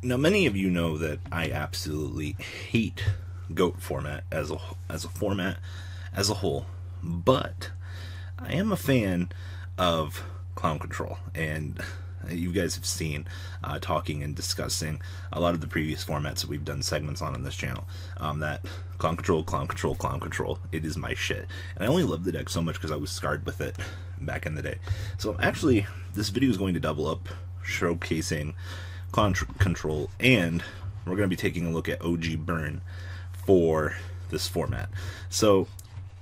Now, many of you know that I absolutely hate GOAT format as a format as a whole, but I am a fan of Clown Control, and you guys have seen talking and discussing a lot of the previous formats that we've done segments on this channel. That Clown Control, Clown Control, Clown Control, it is my shit. And I only love the deck so much because I was scarred with it back in the day. So actually, this video is going to double up, showcasing Clown Control, and we're going to be taking a look at OG Burn for this format. So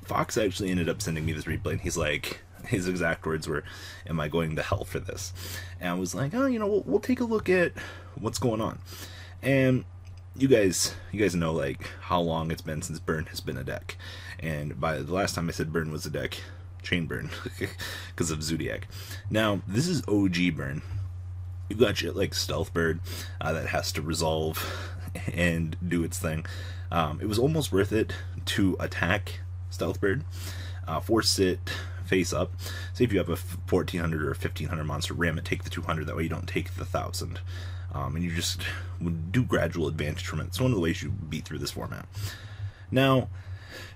Fox actually ended up sending me this replay, and he's like, his exact words were, "Am I going to hell for this?" And I was like, "Oh, you know, we'll take a look at what's going on." And you guys know like how long it's been since Burn has been a deck, and by the last time I said Burn was a deck, Chain Burn, because of Zodiac. Now this is OG Burn. You've got shit like Stealth Bird that has to resolve and do its thing. It was almost worth it to attack Stealth Bird, force it face up. Say if you have a 1400 or a 1500 monster, ram it, take the 200. That way you don't take the 1000, and you just would do gradual advantage from it. It's one of the ways you beat through this format. Now,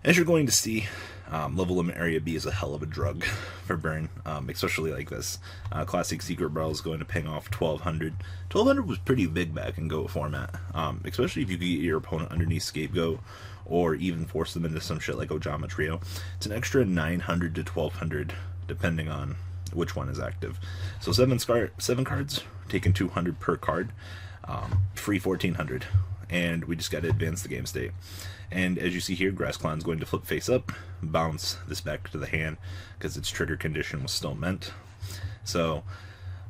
as you're going to see, level limit area B is a hell of a drug for Burn, especially like this. Classic Secret Brawl is going to ping off 1200. 1200 was pretty big back in GOAT format, especially if you could get your opponent underneath Scapegoat, or even force them into some shit like Ojama Trio. It's an extra 900 to 1200, depending on which one is active. So 7 cards, taking 200 per card, free 1400. And we just got to advance the game state. And as you see here, Grass Clown's going to flip face up, bounce this back to the hand, because its trigger condition was still meant. So,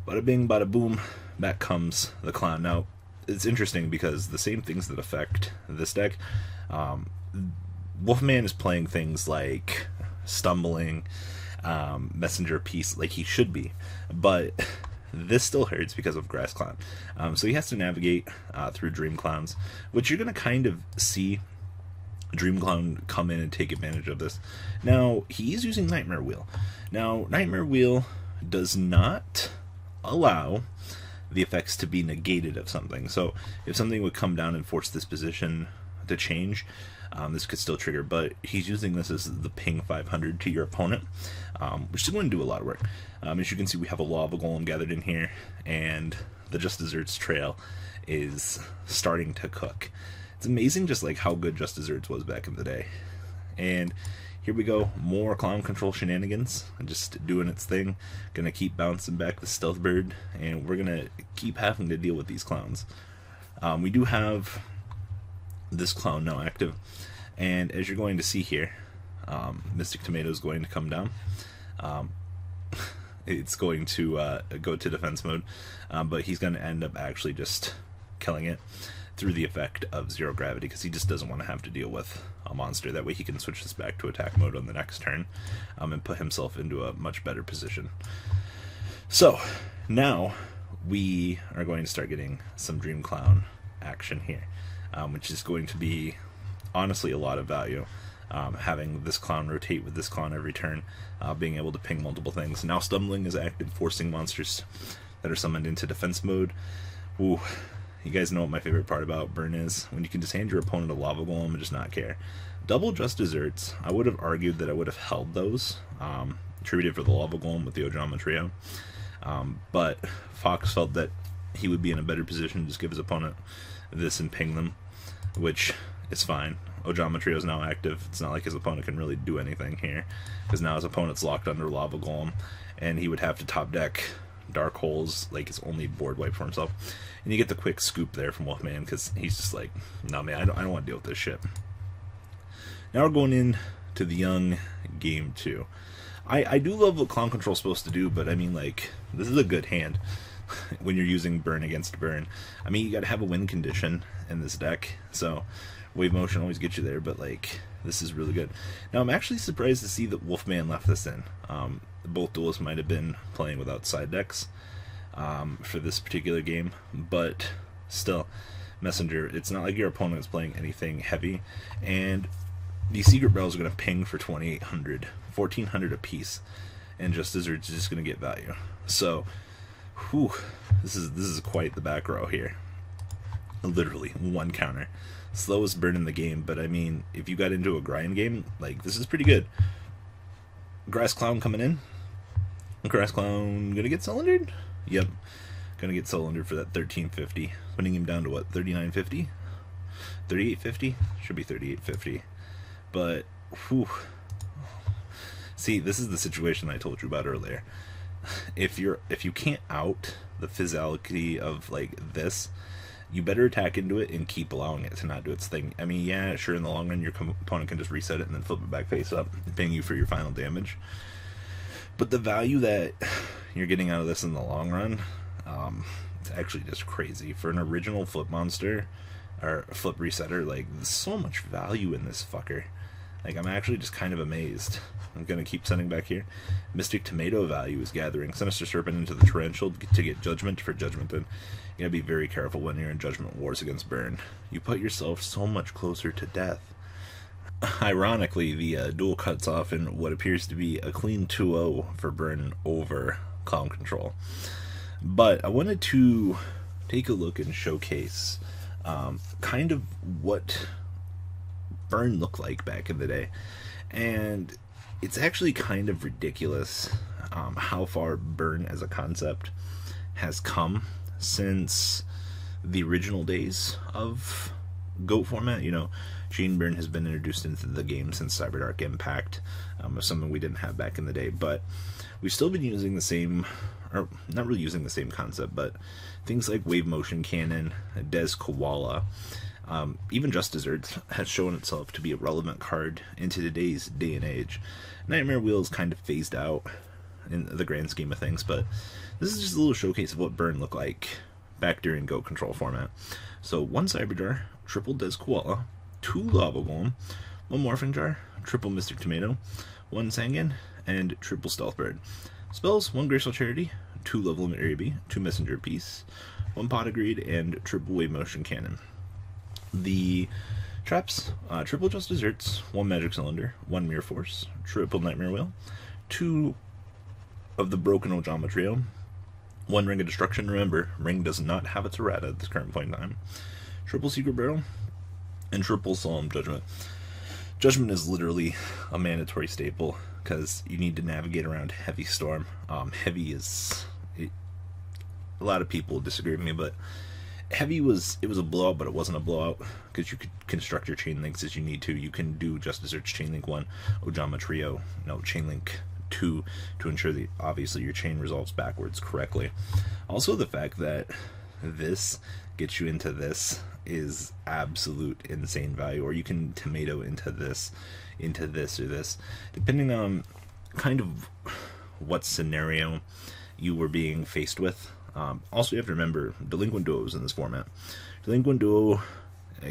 bada bing, bada boom, back comes the Clown. Now, it's interesting because the same things that affect this deck, Wolfman is playing things like Stumbling, Messenger Piece, like he should be, but this still hurts because of Grass Clown. So he has to navigate through Dream Clowns, which you're going to kind of see Dream Clown come in and take advantage of this. Now, he's using Nightmare Wheel. Now, Nightmare Wheel does not allow the effects to be negated of something. So if something would come down and force this position to change, this could still trigger, but he's using this as the ping 500 to your opponent, which is going to do a lot of work. As you can see, we have a Lava Golem gathered in here, and the Just Desserts trail is starting to cook. It's amazing just like how good Just Desserts was back in the day. And here we go, more Clown Control shenanigans, just doing its thing. Gonna keep bouncing back the Stealth Bird, and we're gonna keep having to deal with these clowns. We do have this clown now active, and as you're going to see here, Mystic Tomato is going to come down. It's going to go to defense mode, but he's going to end up actually just killing it through the effect of Zero Gravity, because he just doesn't want to have to deal with a monster. That way he can switch this back to attack mode on the next turn, and put himself into a much better position. So now we are going to start getting some Dream Clown action here, which is going to be honestly a lot of value. Having this clown rotate with this clown every turn, being able to ping multiple things. Now Stumbling is active, forcing monsters that are summoned into defense mode. Ooh, you guys know what my favorite part about Burn is? When you can just hand your opponent a Lava Golem and just not care. Double Just Desserts, I would have argued that I would have held those, attributed for the Lava Golem with the Ojama Trio, but Fox felt that he would be in a better position to just give his opponent this and ping them, which is fine. Ojama Trio is now active. It's not like his opponent can really do anything here, because now his opponent's locked under Lava Golem, and he would have to top deck Dark Holes like his only board wipe for himself. And you get the quick scoop there from Wolfman, because he's just like, no man, I don't want to deal with this shit. Now we're going in to the young game 2. I do love what Clown Control is supposed to do, but I mean, like, this is a good hand when you're using Burn against Burn. I mean, you got to have a win condition in this deck, so Wave Motion always gets you there, but like, this is really good. Now I'm actually surprised to see that Wolfman left this in. Both duelists might have been playing without side decks for this particular game, but still, Messenger, it's not like your opponent is playing anything heavy, and these Secret Brawls are going to ping for 2,800, 1,400 a piece, and Just Desserts is just going to get value. So, whew, this is quite the back row here. Literally one counter. Slowest burn in the game, but I mean, if you got into a grind game, like, this is pretty good. Grass Clown coming in. Grass Clown gonna get cylindered? Yep. Gonna get cylindered for that 1350. Putting him down to what, 3950? 3850? Should be 3850. But, whew. See, this is the situation I told you about earlier. If you can't out the physicality of, like, this, you better attack into it and keep allowing it to not do its thing. I mean, yeah, sure, in the long run, your opponent can just reset it and then flip it back face up, paying you for your final damage. But the value that you're getting out of this in the long run, it's actually just crazy. For an original flip monster, or flip resetter, like, there's so much value in this fucker. Like, I'm actually just kind of amazed. I'm going to keep sending back here. Mystic Tomato value is gathering. Sinister Serpent into the Torrential to get Judgment for Judgment. And you got to be very careful when you're in Judgment Wars against Burn. You put yourself so much closer to death. Ironically, the duel cuts off in what appears to be a clean 2-0 for Burn over Clown Control. But I wanted to take a look and showcase kind of what Burn looked like back in the day. And it's actually kind of ridiculous how far Burn as a concept has come since the original days of GOAT format. You know, Gene Burn has been introduced into the game since Cyberdark Impact, something we didn't have back in the day, but we've still been using the same, or not really using the same concept, but things like Wave Motion Cannon, Des Koala, even Just Desserts has shown itself to be a relevant card into today's day and age. Nightmare Wheel is kind of phased out in the grand scheme of things, but this is just a little showcase of what Burn looked like back during GOAT Control format. So 1 Cyberjar, triple Des Koala, 2 Lava Golem, 1 Morphin Jar, triple Mystic Tomato, 1 Sangan, and triple Stealth Bird. Spells, 1 Graceful Charity, 2 Level Limit Area B, 2 Messenger Piece, 1 Pot of Greed, and triple Wave Motion Cannon. The traps, triple Just Desserts, 1 Magic Cylinder, 1 Mirror Force, triple Nightmare Wheel, 2 of the Broken Ojama Trio, 1 Ring of Destruction. Remember, Ring does not have its errata at this current point in time. Triple Secret Barrel, and triple Solemn Judgment. Judgment is literally a mandatory staple because you need to navigate around Heavy Storm. Heavy is... a lot of people disagree with me, but Heavy was a blowout, but it wasn't a blowout because you could construct your chain links as you need to. You can do Just Desserts Chain Link 1, Ojama Trio, no, Chain Link 2 to ensure that obviously your chain resolves backwards correctly. Also, the fact that this gets you into this is absolute insane value, or you can tomato into this or this, depending on kind of what scenario you were being faced with. Also, you have to remember, Delinquent Duo is in this format. Delinquent Duo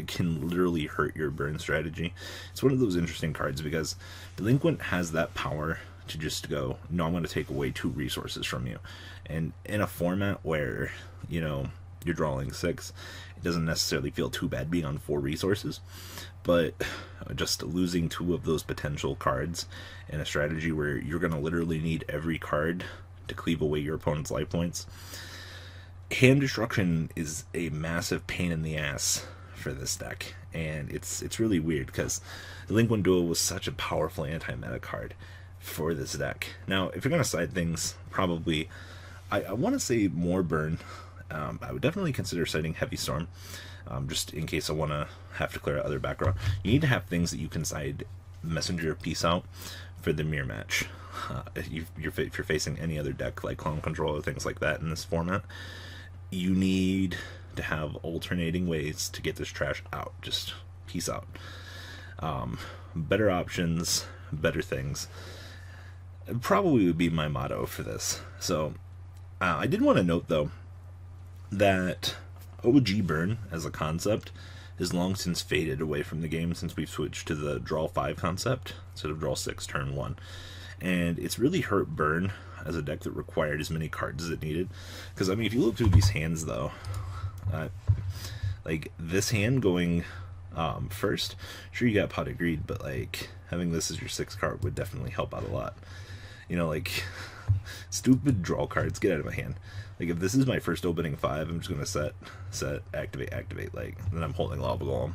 can literally hurt your burn strategy. It's one of those interesting cards because Delinquent has that power to just go, no, I'm going to take away 2 resources from you. And in a format where, you know, you're drawing 6, it doesn't necessarily feel too bad being on 4 resources. But just losing 2 of those potential cards in a strategy where you're going to literally need every card to cleave away your opponent's life points. Hand Destruction is a massive pain in the ass for this deck, and it's really weird because Delinquent Duo was such a powerful anti-meta card for this deck. Now, if you're going to side things, probably, I want to say more Burn. I would definitely consider citing Heavy Storm, just in case I want to have to clear out other background. You need to have things that you can side Messenger Piece out for the mirror match. If you're facing any other deck like Clown Control or things like that in this format, you need to have alternating ways to get this trash out. Just peace out. Better options, better things. It probably would be my motto for this. So, I did want to note, though, that OG Burn as a concept has long since faded away from the game since we've switched to the Draw 5 concept instead of Draw 6 turn 1. And it's really hurt Burn as a deck that required as many cards as it needed. Because, I mean, if you look through these hands, though, like, this hand going first, sure, you got Pot of Greed, but, like, having this as your 6th card would definitely help out a lot. Like, stupid draw cards, get out of my hand. Like, if this is my first opening 5, I'm just gonna set, activate, like, then I'm holding Lava Golem.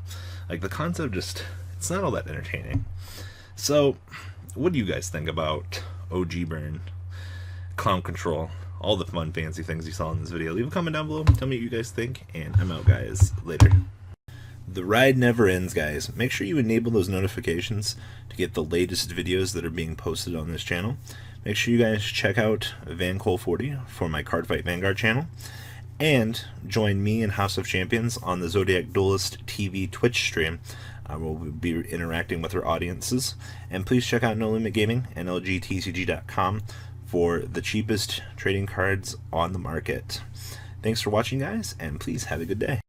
Like, the concept just, it's not all that entertaining. So, what do you guys think about OG Burn, Clown Control, all the fun, fancy things you saw in this video? Leave a comment down below, tell me what you guys think, and I'm out, guys. Later. The ride never ends, guys. Make sure you enable those notifications to get the latest videos that are being posted on this channel. Make sure you guys check out VanCole40 for my Cardfight Vanguard channel. And join me and House of Champions on the Zodiac Duelist TV Twitch stream. We'll be interacting with our audiences. And please check out No Limit Gaming and LGTCG.com for the cheapest trading cards on the market. Thanks for watching, guys, and please have a good day.